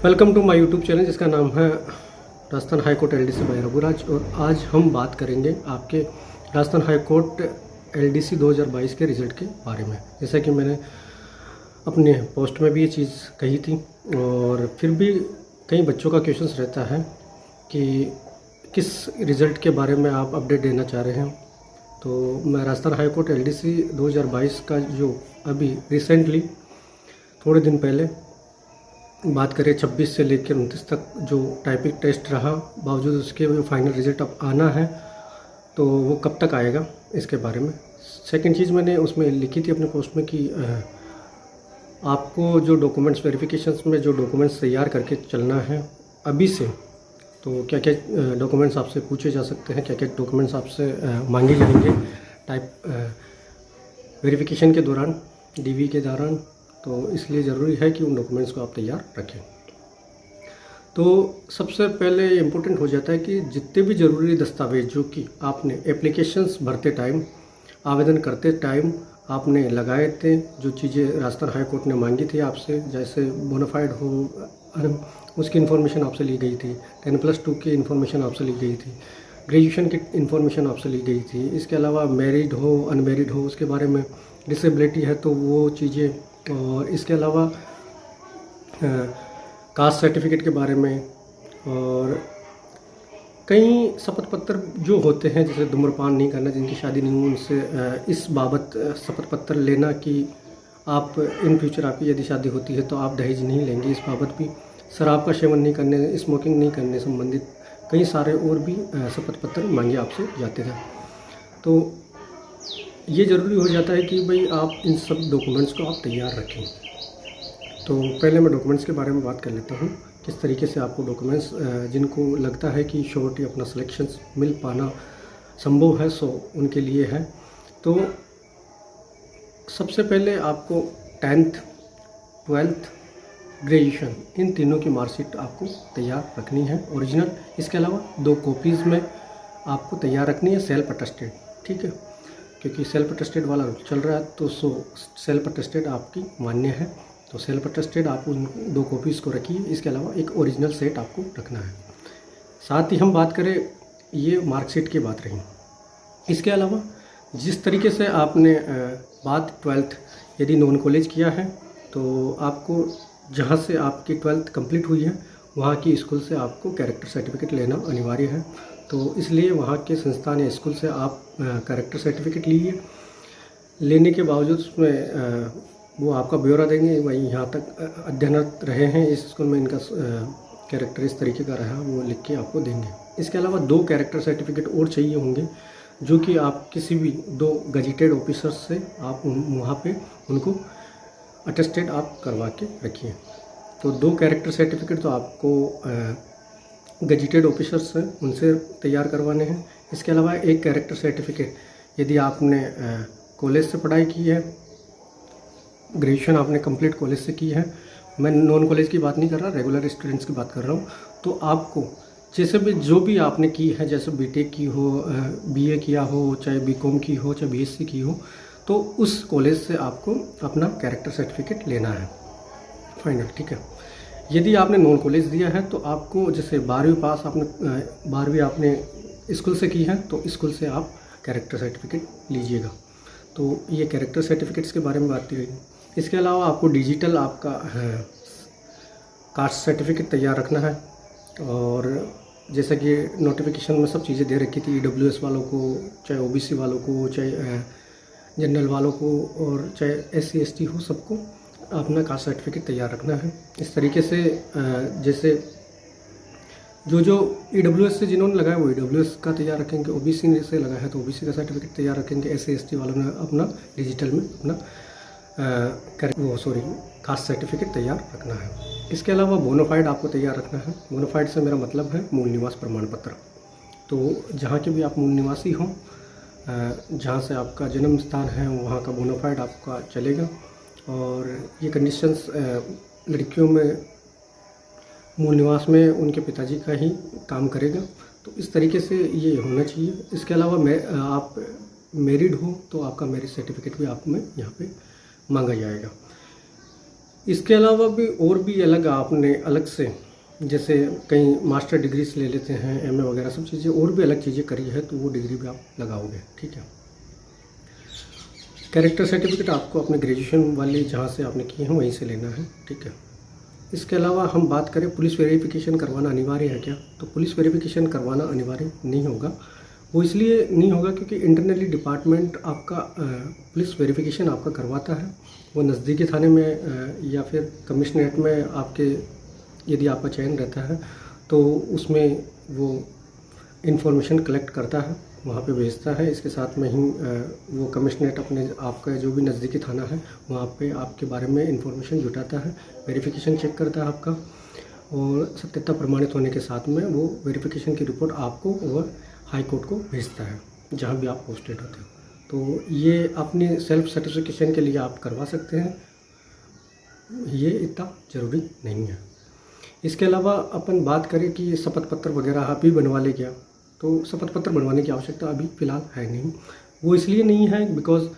Welcome to my YouTube channel जिसका नाम है Rajasthan high court LDC by Raghuraj. और आज हम बात करेंगे आपके राजस्थान हाई कोर्ट एलडीसी 2022 के रिज़ल्ट के बारे में। जैसा कि मैंने अपने पोस्ट में भी ये चीज़ कही थी और फिर भी कई बच्चों का क्वेश्चंस रहता है कि किस रिज़ल्ट के बारे में आप अपडेट देना चाह रहे हैं। तो मैं राजस्थान हाई कोर्ट एलडीसी 2022 का जो अभी रिसेंटली थोड़े दिन पहले बात करें 26 से लेकर 29 तक जो टाइपिंग टेस्ट रहा, बावजूद उसके वो फाइनल रिजल्ट अब आना है, तो वो कब तक आएगा इसके बारे में। सेकंड चीज़ मैंने उसमें लिखी थी अपने पोस्ट में कि आपको जो डॉक्यूमेंट्स वेरिफिकेशंस में जो डॉक्यूमेंट्स तैयार करके चलना है अभी से, तो क्या क्या डॉक्यूमेंट्स आपसे पूछे जा सकते हैं, क्या क्या डॉक्यूमेंट्स आपसे मांगे जाएंगे टाइप वेरिफिकेशन के दौरान, डीवी के दौरान। तो इसलिए ज़रूरी है कि उन डॉक्यूमेंट्स को आप तैयार रखें। तो सबसे पहले इम्पोर्टेंट हो जाता है कि जितने भी ज़रूरी दस्तावेज जो कि आपने एप्लीकेशंस भरते टाइम, आवेदन करते टाइम आपने लगाए थे, जो चीज़ें राजस्थान हाई कोर्ट ने मांगी थी आपसे, जैसे बोनाफाइड हो उसकी इन्फॉर्मेशन आपसे ली गई थी, 10+2 की इन्फॉर्मेशन आपसे ली गई थी, ग्रेजुएशन की इन्फॉर्मेशन आपसे ली गई थी। इसके अलावा मैरिड हो अनमैरिड हो उसके बारे में, डिसेबिलिटी है तो वो चीज़ें, और इसके अलावा कास्ट सर्टिफिकेट के बारे में, और कई शपथ पत्र जो होते हैं, जैसे धूम्रपान नहीं करना, जिनकी शादी नहीं हुई उनसे इस बाबत शपथ पत्र लेना कि आप इन फ्यूचर आपकी यदि शादी होती है तो आप दहेज नहीं लेंगे, इस बाबत भी, शराब का सेवन नहीं करने, स्मोकिंग नहीं करने संबंधित कई सारे और भी शपथ पत्र मांगे आपसे जाते थे। तो ये ज़रूरी हो जाता है कि भाई आप इन सब डॉक्यूमेंट्स को आप तैयार रखें। तो पहले मैं डॉक्यूमेंट्स के बारे में बात कर लेता हूँ, किस तरीके से आपको डॉक्यूमेंट्स जिनको लगता है कि श्योरिटी अपना सिलेक्शंस मिल पाना संभव है, सो उनके लिए है। तो सबसे पहले आपको 10th, 12th, ग्रेजुएशन इन तीनों की मार्कशीट आपको तैयार रखनी है ओरिजिनल। इसके अलावा 2 कॉपीज़ में आपको तैयार रखनी है सेल्फ अटेस्टेड, ठीक है, क्योंकि सेल्फ अटेस्टेड वाला चल रहा है, तो सेल्फ अटेस्टेड आपकी मान्य है, तो सेल्फ अटेस्टेड आप उन 2 कॉपीज़ को रखिए। इसके अलावा एक ओरिजिनल सेट आपको रखना है। साथ ही हम बात करें, ये मार्कशीट की बात रही। इसके अलावा जिस तरीके से आपने बात 12th यदि नॉन कॉलेज किया है, तो आपको जहाँ से आपकी 12th कंप्लीट हुई है वहाँ की स्कूल से आपको कैरेक्टर सर्टिफिकेट लेना अनिवार्य है। तो इसलिए वहाँ के संस्थान या स्कूल से आप कैरेक्टर सर्टिफिकेट लीजिए। लेने के बावजूद उसमें वो आपका ब्यौरा देंगे, वहीं यहाँ तक अध्ययनरत रहे हैं इस स्कूल में, इनका कैरेक्टर इस तरीके का रहा, वो लिख के आपको देंगे। इसके अलावा 2 कैरेक्टर सर्टिफिकेट और चाहिए होंगे, जो कि आप किसी भी 2 गजेटेड ऑफिसर्स से आप वहाँ पे उनको अटेस्टेड आप करवा के रखिए। तो 2 कैरेक्टर सर्टिफिकेट तो आपको गजेटेड ऑफिसर्स हैं उनसे तैयार करवाने हैं। इसके अलावा एक कैरेक्टर सर्टिफिकेट यदि आपने कॉलेज से पढ़ाई की है, ग्रेजुएशन आपने कंप्लीट कॉलेज से की है, मैं नॉन कॉलेज की बात नहीं कर रहा, रेगुलर स्टूडेंट्स की बात कर रहा हूँ, तो आपको जैसे भी जो भी आपने की है, जैसे बीटेक की हो, बीए किया हो, चाहे बीकॉम की हो, चाहे बीएससी की हो, तो उस कॉलेज से आपको अपना कैरेक्टर सर्टिफिकेट लेना है फाइनल, ठीक है। यदि आपने नॉन कॉलेज दिया है तो आपको, जैसे 12वीं पास आपने 12वीं आपने स्कूल से की है, तो स्कूल से आप कैरेक्टर सर्टिफिकेट लीजिएगा। तो ये कैरेक्टर सर्टिफिकेट्स के बारे में बात की गई। इसके अलावा आपको डिजिटल आपका कास्ट सर्टिफिकेट तैयार रखना है, और जैसा कि नोटिफिकेशन में सब चीज़ें दे रखी थी, EWS वालों को, चाहे OBC वालों को, चाहे जनरल वालों को, और चाहे SC ST हो, सबको अपना कास्ट सर्टिफिकेट तैयार रखना है। इस तरीके से जैसे जो EWS से जिन्होंने लगाया वो EWS का तैयार रखेंगे, OBC से लगाया है तो OBC का सर्टिफिकेट तैयार रखेंगे, SC ST वालों ने अपना डिजिटल में अपना कास्ट सर्टिफिकेट तैयार रखना है। इसके अलावा बोनाफाइड आपको तैयार रखना है। बोनाफाइड से मेरा मतलब है मूल निवास प्रमाण पत्र। तो जहाँ के भी आप मूल निवासी हों, जहाँ से आपका जन्म स्थान है, वहाँ का बोनाफाइड आपका चलेगा। और ये कंडीशंस लड़कियों में मूल निवास में उनके पिताजी का ही काम करेगा, तो इस तरीके से ये होना चाहिए। इसके अलावा आप मैरिड हो तो आपका मैरिज सर्टिफिकेट भी आप में यहाँ पे मांगा जाएगा। इसके अलावा भी और भी अलग आपने अलग से, जैसे कई मास्टर डिग्रीज ले लेते हैं, एमए वगैरह सब चीज़ें, और भी अलग चीज़ें करी है तो वो डिग्री भी आप लगाओगे। ठीक है। कैरेक्टर सर्टिफिकेट आपको अपने ग्रेजुएशन वाले जहाँ से आपने किए हैं वहीं से लेना है। ठीक है। इसके अलावा हम बात करें पुलिस वेरिफिकेशन करवाना अनिवार्य है क्या, तो पुलिस वेरिफिकेशन करवाना अनिवार्य नहीं होगा। वो इसलिए नहीं होगा क्योंकि इंटरनली डिपार्टमेंट आपका पुलिस वेरिफिकेशन आपका करवाता है। वो नज़दीकी थाने में या फिर कमिश्नरेट में आपके यदि आपका चयन रहता है तो उसमें वो इन्फॉर्मेशन कलेक्ट करता है, वहाँ पे भेजता है। इसके साथ में ही वो कमिश्नरेट अपने आपका जो भी नज़दीकी थाना है वहाँ पे आपके बारे में इन्फॉर्मेशन जुटाता है, वेरिफिकेशन चेक करता है आपका, और सत्यता प्रमाणित होने के साथ में वो वेरिफिकेशन की रिपोर्ट आपको और हाई कोर्ट को भेजता है जहाँ भी आप पोस्टेड होते हो। तो ये अपनी सेल्फ सर्टिफिकेशन के लिए आप करवा सकते हैं, ये इतना ज़रूरी नहीं है। इसके अलावा अपन बात करें कि शपथ पत्र वगैरह आप ही बनवा ले क्या, तो शपथ पत्र बनवाने की आवश्यकता अभी फ़िलहाल है नहीं। वो इसलिए नहीं है बिकॉज़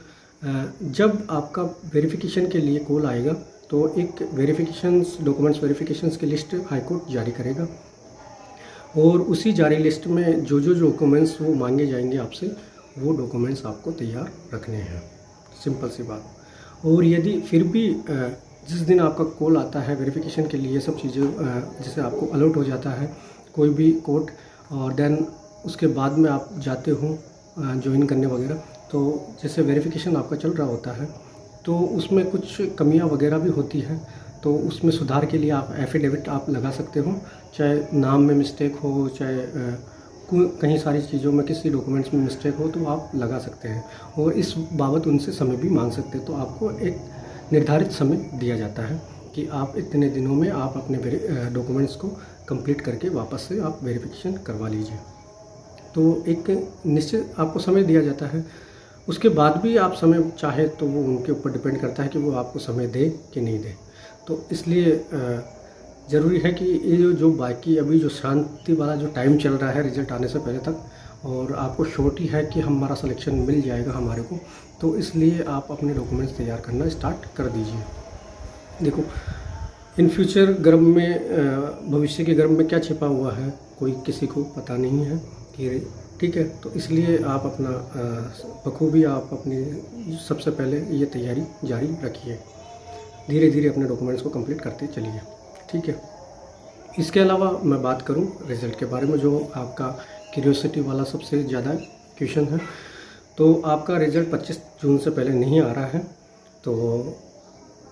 जब आपका वेरिफिकेशन के लिए कॉल आएगा तो एक वेरिफिकेशंस डॉक्यूमेंट्स वेरिफिकेशंस की लिस्ट हाई कोर्ट जारी करेगा, और उसी जारी लिस्ट में जो जो डॉक्यूमेंट्स वो मांगे जाएंगे आपसे, वो डॉक्यूमेंट्स आपको तैयार रखने हैं। सिंपल सी बात। और यदि फिर भी जिस दिन आपका कॉल आता है वेरिफिकेशन के लिए, सब चीज़ें जैसे आपको अलर्ट हो जाता है कोई भी कोर्ट, और देन उसके बाद में आप जाते हो ज्वाइन करने वगैरह, तो जैसे वेरिफिकेशन आपका चल रहा होता है तो उसमें कुछ कमियां वगैरह भी होती हैं, तो उसमें सुधार के लिए आप एफिडेविट आप लगा सकते हो, चाहे नाम में मिस्टेक हो, चाहे कहीं सारी चीज़ों में किसी डॉक्यूमेंट्स में मिस्टेक हो तो आप लगा सकते हैं, और इस बाबत उनसे समय भी मांग सकते हैं। तो आपको एक निर्धारित समय दिया जाता है कि आप इतने दिनों में आप अपने डॉक्यूमेंट्स को कंप्लीट करके वापस से आप वेरिफिकेशन करवा लीजिए। तो एक निश्चित आपको समय दिया जाता है। उसके बाद भी आप समय चाहे तो वो उनके ऊपर डिपेंड करता है कि वो आपको समय दे कि नहीं दे। तो इसलिए ज़रूरी है कि ये जो बाकी अभी जो शांति वाला जो टाइम चल रहा है रिज़ल्ट आने से पहले तक, और आपको श्योरिटी है कि हमारा सिलेक्शन मिल जाएगा हमारे को, तो इसलिए आप अपने डॉक्यूमेंट्स तैयार करना स्टार्ट कर दीजिए। देखो इन फ्यूचर गर्भ में भविष्य के गर्भ में क्या छिपा हुआ है कोई किसी को पता नहीं है कि, ठीक है। तो इसलिए आप अपना बखूबी आप अपनी सबसे पहले ये तैयारी जारी रखिए, धीरे धीरे अपने डॉक्यूमेंट्स को कंप्लीट करते चलिए। ठीक है। इसके अलावा मैं बात करूं रिज़ल्ट के बारे में, जो आपका क्यूरियोसिटी वाला सबसे ज़्यादा क्वेश्चन है, तो आपका रिज़ल्ट 25 जून से पहले नहीं आ रहा है। तो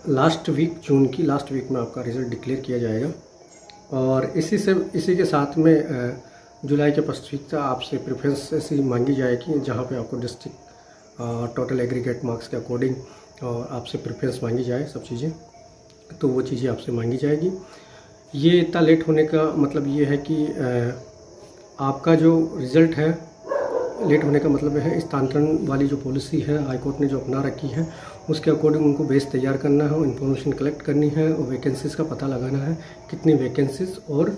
लास्ट वीक, जून की लास्ट वीक में आपका रिज़ल्ट डिक्लेयर किया जाएगा, और इसी के साथ में जुलाई के फर्स्ट वीक तक आपसे प्रेफरेंस ऐसी मांगी जाएगी जहाँ पे आपको डिस्ट्रिक्ट टोटल एग्रीगेट मार्क्स के अकॉर्डिंग और आपसे प्रेफरेंस मांगी जाए सब चीज़ें, तो वो चीज़ें आपसे मांगी जाएगी। ये इतना लेट होने का मतलब ये है कि आपका जो रिज़ल्ट है, लेट होने का मतलब है स्थानांतरण वाली जो पॉलिसी है हाई कोर्ट ने जो अपना रखी है उसके अकॉर्डिंग उनको बेस तैयार करना है, इन्फॉर्मेशन कलेक्ट करनी है, और वैकेंसीज़ का पता लगाना है कितनी वैकेंसीज़ और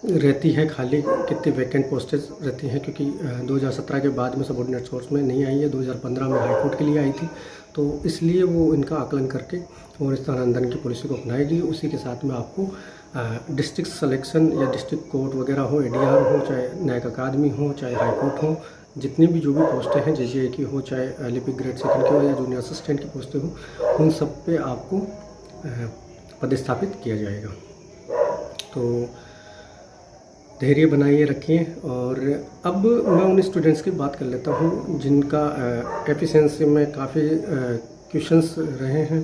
रहती है खाली, कितनी वैकेंट पोस्टेज रहती हैं, क्योंकि 2017 के बाद में सबऑर्डिनेट सोर्स में नहीं आई है, 2015 में हाई कोर्ट के लिए आई थी, तो इसलिए वो इनका आकलन करके और स्थानांतरण की पॉलिसी को अपनाएगी। उसी के साथ में आपको डिस्ट्रिक्ट सिलेक्शन या डिस्ट्रिक्ट कोर्ट वगैरह हो, एडीआर हो, चाहे न्यायिक अकादमी हो, चाहे हाई कोर्ट हो, जितनी भी जो भी पोस्टें हैं, जेजे की हो, चाहे लिपिक ग्रेड सेकंड की हो, या जूनियर असिस्टेंट की पोस्टें हो, उन सब पे आपको पदस्थापित किया जाएगा। तो धैर्य बनाइए रखें। और अब मैं उन स्टूडेंट्स की बात कर लेता हूँ जिनका एफिशिएंसी में काफ़ी क्वेश्चंस रहे हैं।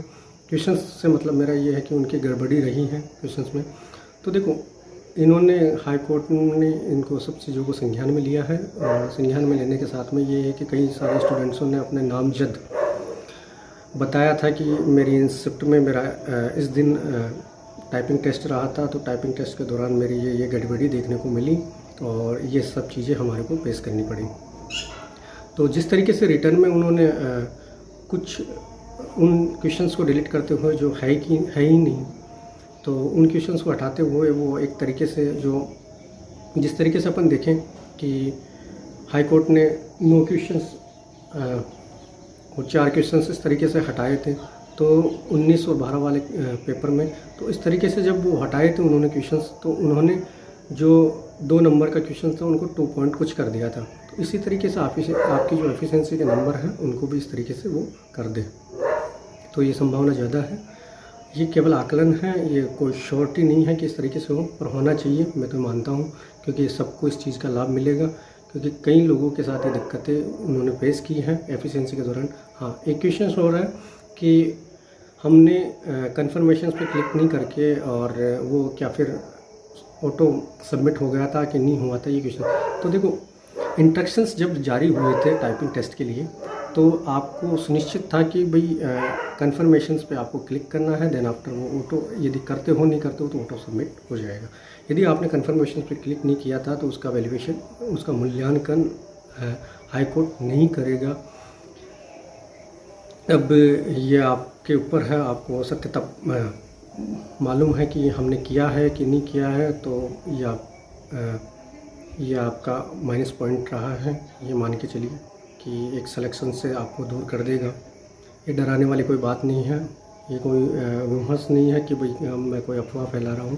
क्वेश्चंस से मतलब मेरा ये है कि उनकी गड़बड़ी रही है क्वेश्चंस में। तो देखो, इन्होंने हाई कोर्ट ने इनको सब चीज़ों को संज्ञान में लिया है, और संज्ञान में लेने के साथ में ये है कि कई सारे स्टूडेंट्सों ने अपने नामजद बताया था कि मेरी इन शिफ्ट में मेरा इस दिन टाइपिंग टेस्ट रहा था, तो टाइपिंग टेस्ट के दौरान मेरी ये गड़बड़ी देखने को मिली, और ये सब चीज़ें हमारे को पेश करनी पड़ी। तो जिस तरीके से रिटर्न में उन्होंने कुछ उन क्वेश्चंस को डिलीट करते हुए जो है ही नहीं, तो उन क्वेश्चंस को हटाते हुए वो एक तरीके से जिस तरीके से अपन देखें कि हाई कोर्ट ने 9 क्वेश्चंस और 4 क्वेश्चंस इस तरीके से हटाए थे, तो 19 और 12 वाले पेपर में तो इस तरीके से जब वो हटाए थे उन्होंने क्वेश्चंस, तो उन्होंने जो 2 नंबर का क्वेश्चन था उनको 2 पॉइंट कुछ कर दिया था। तो इसी तरीके से आपकी जो एफिशिएंसी के नंबर हैं उनको भी इस तरीके से वो कर दे, तो ये संभावना ज़्यादा है। ये केवल आकलन है, ये कोई श्योरिटी नहीं है कि इस तरीके से हो, पर होना चाहिए, मैं तो मानता हूँ, क्योंकि सबको इस चीज़ का लाभ मिलेगा, क्योंकि कई लोगों के साथ ये दिक्कतें उन्होंने फेस की हैं एफिशिएंसी के दौरान। हाँ, एक क्वेश्चन हो रहा है कि हमने कन्फर्मेशन पे क्लिक नहीं करके और वो क्या फिर ऑटो सबमिट हो गया था कि नहीं हुआ था, ये क्वेश्चन। तो देखो, इंस्ट्रक्शंस जब जारी हुए थे टाइपिंग टेस्ट के लिए, तो आपको सुनिश्चित था कि भाई कन्फर्मेशंस पे आपको क्लिक करना है, देन आफ्टर वो ऑटो, यदि करते हो नहीं करते हो तो ऑटो सबमिट हो जाएगा। यदि आपने कन्फर्मेशन पे क्लिक नहीं किया था तो उसका वैल्यूएशन, उसका मूल्यांकन हाई कोर्ट नहीं करेगा। अब ये आपके ऊपर है, आपको सत्यता मालूम है कि हमने किया है कि नहीं किया है, तो ये आपका माइनस पॉइंट रहा है, ये मान के चलिए कि एक सिलेक्शन से आपको दूर कर देगा। ये डराने वाली कोई बात नहीं है, ये कोई विमर्श नहीं है कि भाई मैं कोई अफवाह फैला रहा हूँ,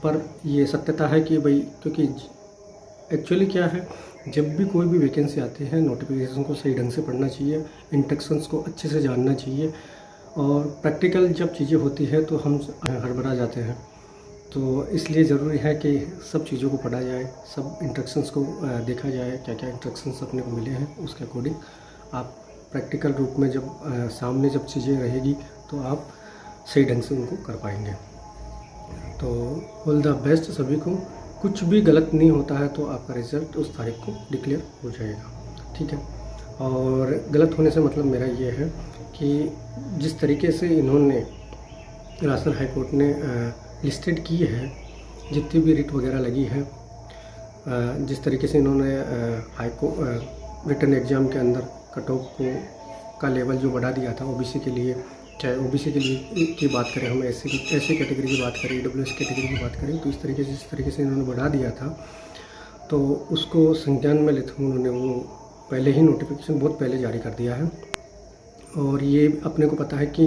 पर ये सत्यता है कि भाई, क्योंकि एक्चुअली क्या है, जब भी कोई भी वैकेंसी आती है नोटिफिकेशन को सही ढंग से पढ़ना चाहिए, इंस्ट्रक्शंस को अच्छे से जानना चाहिए, और प्रैक्टिकल जब चीज़ें होती है तो हम हड़बड़ा जाते हैं। तो इसलिए ज़रूरी है कि सब चीज़ों को पढ़ा जाए, सब इंस्ट्रक्शंस को देखा जाए, क्या क्या इंस्ट्रक्शंस अपने को मिले हैं, उसके अकॉर्डिंग आप प्रैक्टिकल रूप में जब सामने जब चीज़ें रहेगी तो आप सही ढंग से उनको कर पाएंगे। तो ऑल द बेस्ट सभी को। कुछ भी गलत नहीं होता है तो आपका रिज़ल्ट उस तारीख को डिक्लेयर हो जाएगा, ठीक है। और गलत होने से मतलब मेरा ये है कि जिस तरीके से इन्होंने, राजस्थान हाई कोर्ट ने लिस्टेड की है जितनी भी रिट वगैरह लगी है, जिस तरीके से इन्होंने रिटन एग्ज़ाम के अंदर कट ऑफ का लेवल जो बढ़ा दिया था ओबीसी के लिए, चाहे ओबीसी के लिए की बात करें, हम ऐसे कैटेगरी की बात करें, ईडब्ल्यूएस कैटेगरी की बात करें, तो इस तरीके से जिस तरीके से इन्होंने बढ़ा दिया था, तो उसको संज्ञान में लेते हुए उन्होंने वो पहले ही नोटिफिकेशन बहुत पहले जारी कर दिया है। और ये अपने को पता है कि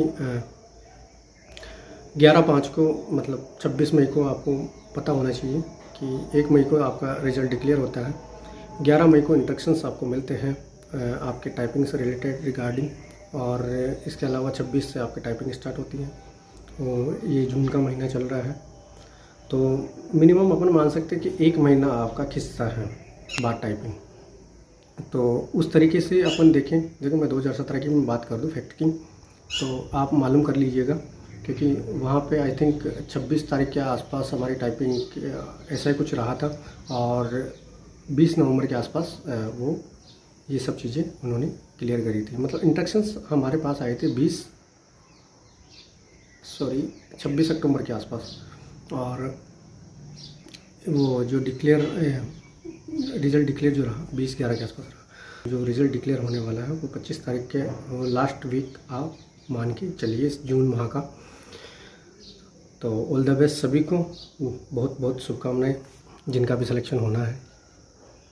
11/5 को, मतलब 26 मई को आपको पता होना चाहिए कि 1 मई को आपका रिज़ल्ट डिक्लेयर होता है, 11 मई को इंस्ट्रक्शंस आपको मिलते हैं आपके टाइपिंग से रिलेटेड रिगार्डिंग, और इसके अलावा 26 से आपकी टाइपिंग स्टार्ट होती है, और ये जून का महीना चल रहा है, तो मिनिमम अपन मान सकते हैं कि 1 महीना आपका खिस्सा है बात टाइपिंग। तो उस तरीके से अपन देखें, देखो मैं 2017 की मैं बात कर दूं फैक्ट की, तो आप मालूम कर लीजिएगा, क्योंकि वहाँ पे आई थिंक 26 तारीख के आसपास हमारी टाइपिंग ऐसा ही कुछ रहा था, और 20 नवंबर के आसपास वो ये सब चीज़ें उन्होंने क्लियर करी थी। मतलब इंस्ट्रक्शंस हमारे पास आए थे 26 अक्टूबर के आसपास, और वो जो रिज़ल्ट डिक्लेयर जो रहा 20/11 के आसपास रहा। जो रिज़ल्ट डिक्लेयर होने वाला है वो 25 तारीख के लास्ट वीक आप मान के चलिए जून माह का। तो ऑल द बेस्ट सभी को, बहुत बहुत शुभकामनाएं जिनका भी सिलेक्शन होना है।